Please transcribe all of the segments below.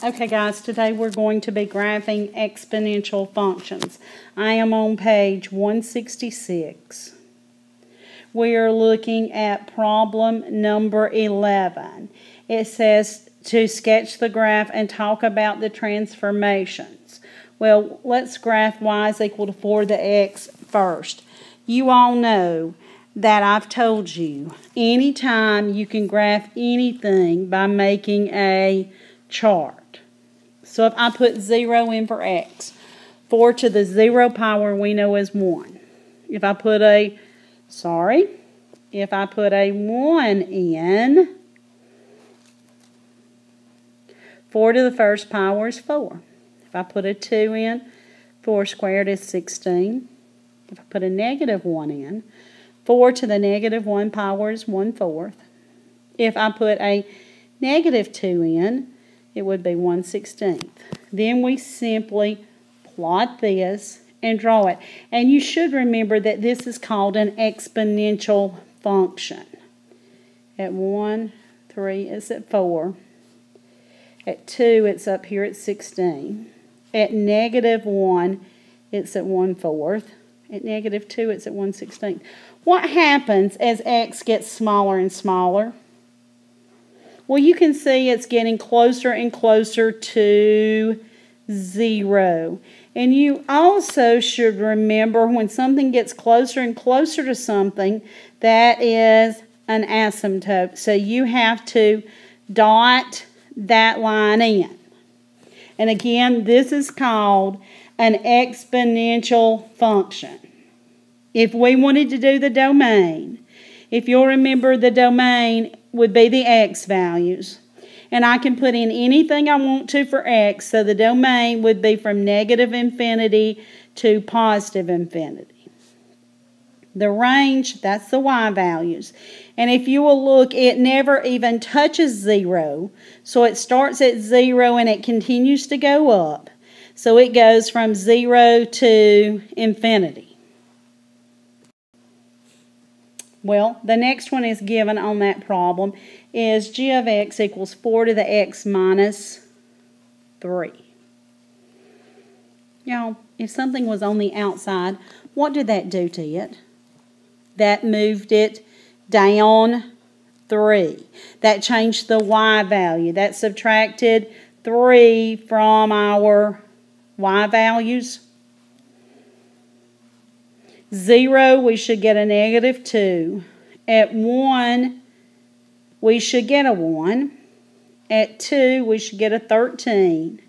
Okay guys, today we're going to be graphing exponential functions. I am on page 166. We are looking at problem number 11. It says to sketch the graph and talk about the transformations. Well, let's graph y is equal to 4 to the x first. You all know that I've told you anytime you can graph anything by making a chart. So if I put 0 in for x, 4 to the 0 power we know is 1. If I put a 1 in, 4 to the first power is 4. If I put a 2 in, 4 squared is 16. If I put a -1 in, 4 to the -1 power is 1/4. If I put a -2 in, it would be 1/16. Then we simply plot this and draw it. And you should remember that this is called an exponential function. At 1, 3, it's at 4. At 2, it's up here at 16. At -1, it's at 1/4. At -2, it's at 1/16. What happens as x gets smaller and smaller? Well, you can see it's getting closer and closer to 0. And you also should remember when something gets closer and closer to something, that is an asymptote. So you have to dot that line in. And again, this is called an exponential function. If we wanted to do the domain, if you'll remember, the domain would be the x values. And I can put in anything I want to for x, so the domain would be from -infinity to +infinity. The range, that's the y values. And if you will look, it never even touches 0. So it starts at 0 and it continues to go up. So it goes from 0 to infinity. Well, the next one is given on that problem is g of x equals 4 to the x minus 3. Now, if something was on the outside, what did that do to it? That moved it down 3. That changed the y value. That subtracted 3 from our y values. 0, we should get a -2. At 1, we should get a 1. At 2, we should get a 13.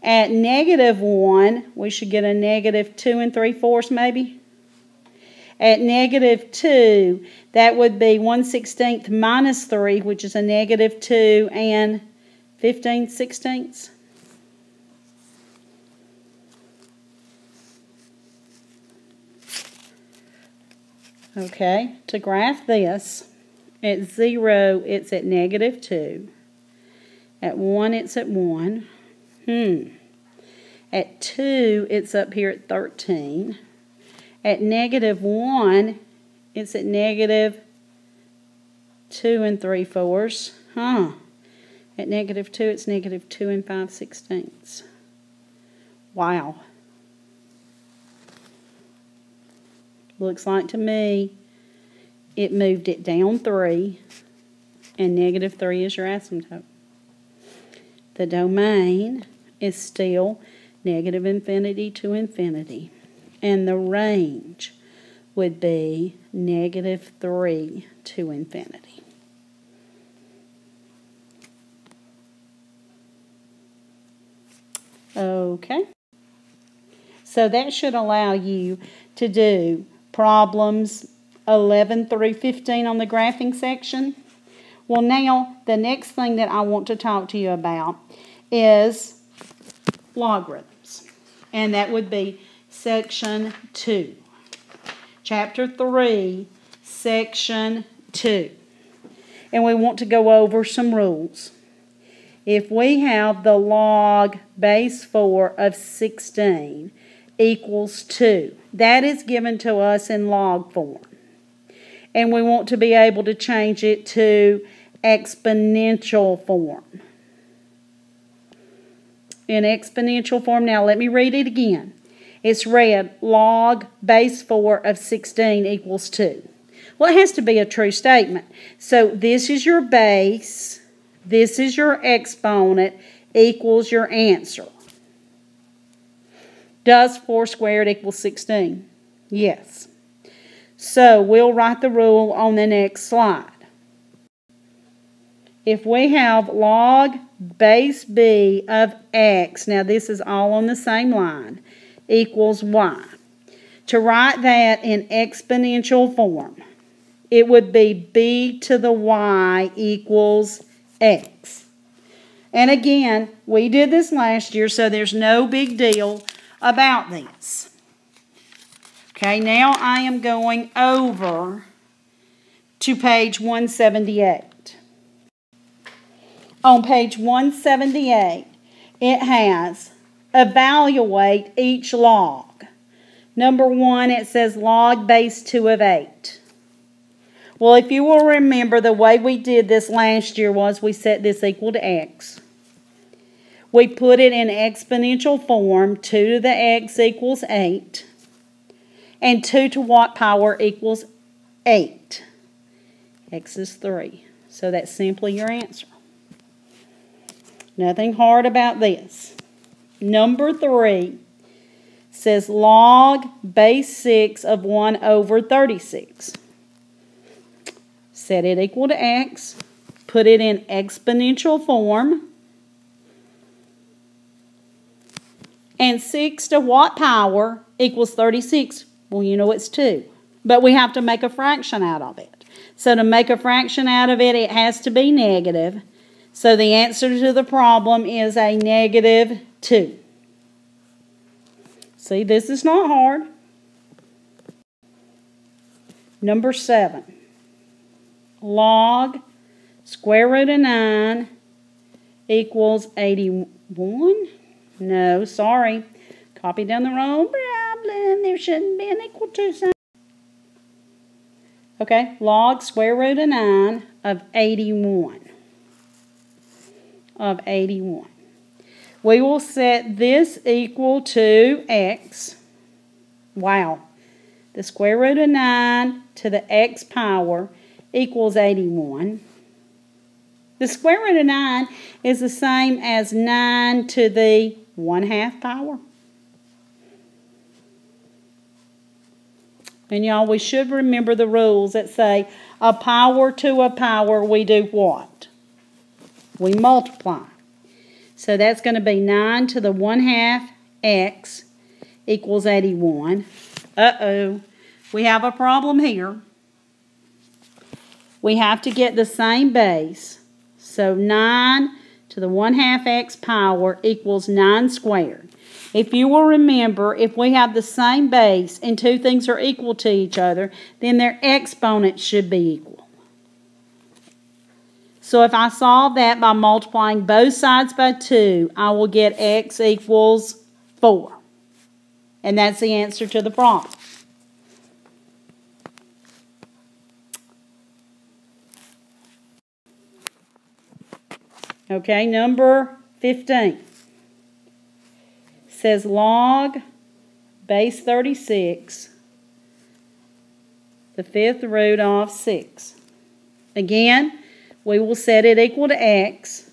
At -1, we should get a -2 3/4 maybe. At -2, that would be 1/16 minus 3, which is a -2 15/16. Okay, to graph this, at 0, it's at -2. At 1, it's at 1. At 2, it's up here at 13. At -1, it's at -2 3/4. At -2, it's -2 5/16. Wow. Looks like to me it moved it down 3, and -3 is your asymptote. The domain is still -infinity to infinity, and the range would be -3 to infinity. Okay, so that should allow you to do problems 11 through 15 on the graphing section. Well, now the next thing that I want to talk to you about is logarithms, and that would be section 2. Chapter 3, section 2. And we want to go over some rules. If we have the log base 4 of 16 equals 2, that is given to us in log form. And we want to be able to change it to exponential form. in exponential form. Now let me read it again. It's read log base 4 of 16 equals 2. Well, it has to be a true statement. So this is your base, this is your exponent, equals your answer. Does 4 squared equal 16? Yes. So we'll write the rule on the next slide. If we have log base b of x, now this is all on the same line, equals y. To write that in exponential form, it would be b to the y equals x. And again, we did this last year, so there's no big deal about this. Okay, now I am going over to page 178. On page 178, it has evaluate each log. Number 1, it says log base 2 of 8. Well, if you will remember, the way we did this last year was we set this equal to x. We put it in exponential form. 2 to the x equals 8. And 2 to what power equals 8? X is 3. So that's simply your answer. Nothing hard about this. Number 3 says log base 6 of 1 over 36. Set it equal to x. Put it in exponential form. And 6 to what power equals 36? Well, you know it's 2. But we have to make a fraction out of it. So to make a fraction out of it, it has to be negative. So the answer to the problem is a negative 2. See, this is not hard. Number 7. Log square root of 9 equals 81. No, sorry. Copied down the wrong problem. There shouldn't be an equal to sign. Okay, log square root of 9 of 81. Of 81. We will set this equal to x. Wow. The square root of 9 to the x power equals 81. The square root of 9 is the same as 9 to the 1/2 power. And y'all, we should remember the rules that say a power to a power, we do what? We multiply. So that's going to be 9 to the 1/2 x equals 81. Uh-oh. We have a problem here. We have to get the same base. So 9 to the 1/2 x power equals 9 squared. If you will remember, if we have the same base and two things are equal to each other, then their exponents should be equal. So if I solve that by multiplying both sides by 2, I will get x equals 4. And that's the answer to the problem. Okay, number 15 says log base 36, the 5th root of 6. Again, we will set it equal to x,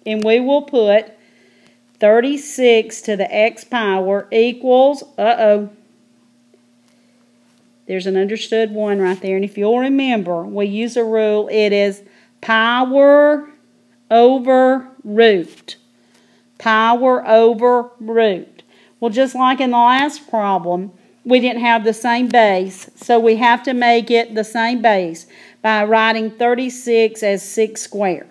and we will put 36 to the x power equals, there's an understood 1 right there, and if you'll remember, we use a rule, it is power over root. Power over root. Well, just like in the last problem, we didn't have the same base, so we have to make it the same base by writing 36 as 6 squared.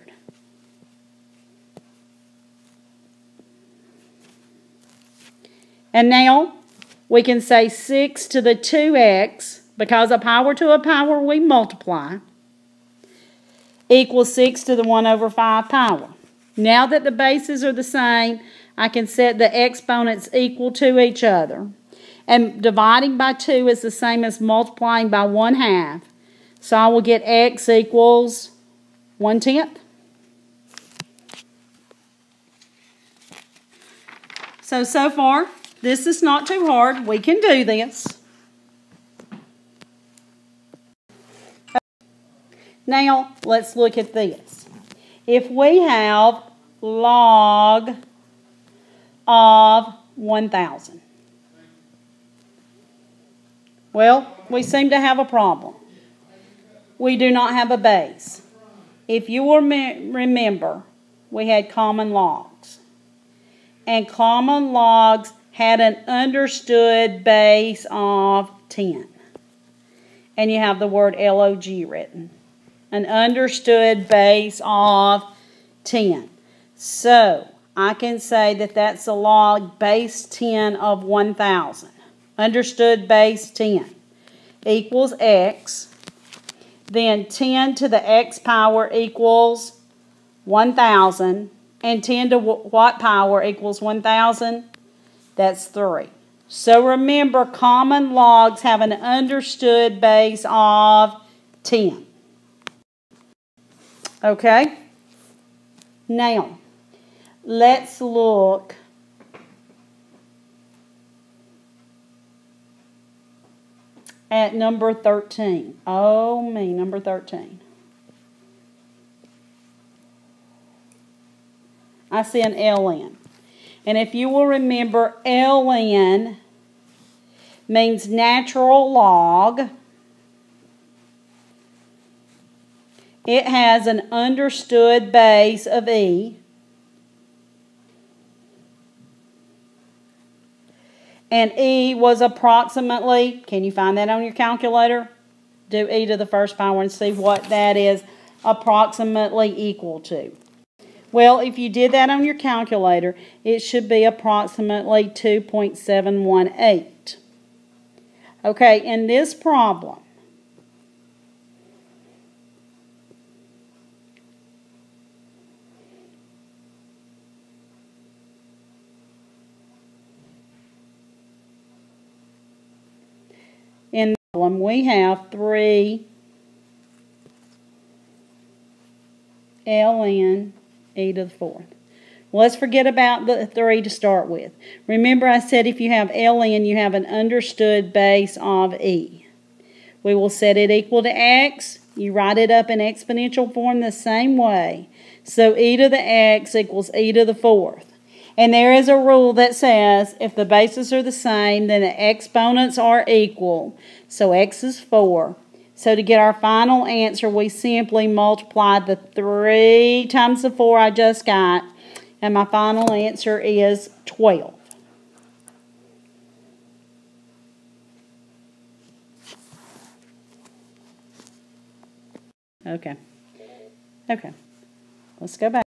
And now we can say 6 to the 2x, because a power to a power we multiply, equals 6 to the 1 over 5 power. Now that the bases are the same, I can set the exponents equal to each other. And dividing by 2 is the same as multiplying by 1/2. So I will get x equals 1/10. So far, this is not too hard. We can do this. Now, let's look at this. If we have log of 1,000, well, we seem to have a problem. We do not have a base. If you will remember, we had common logs. And common logs had an understood base of 10. And you have the word log written. An understood base of 10. So, I can say that that's a log base 10 of 1,000. Understood base 10 equals x. Then 10 to the x power equals 1,000. And 10 to what power equals 1,000? That's 3. So remember, common logs have an understood base of 10. Okay? Now, let's look at number 13. Oh me, number 13. I see an ln. And if you will remember, ln means natural log. It has an understood base of e. And e was approximately, can you find that on your calculator? Do e to the first power and see what that is approximately equal to. Well, if you did that on your calculator, it should be approximately 2.718. Okay, in this problem, we have 3 ln e to the 4th. Well, let's forget about the 3 to start with. Remember I said if you have ln, you have an understood base of e. We will set it equal to x. You write it up in exponential form the same way. So e to the x equals e to the 4th. And there is a rule that says if the bases are the same, then the exponents are equal. So x is 4. So to get our final answer, we simply multiply the 3 times the 4 I just got. And my final answer is 12. Okay. Let's go back.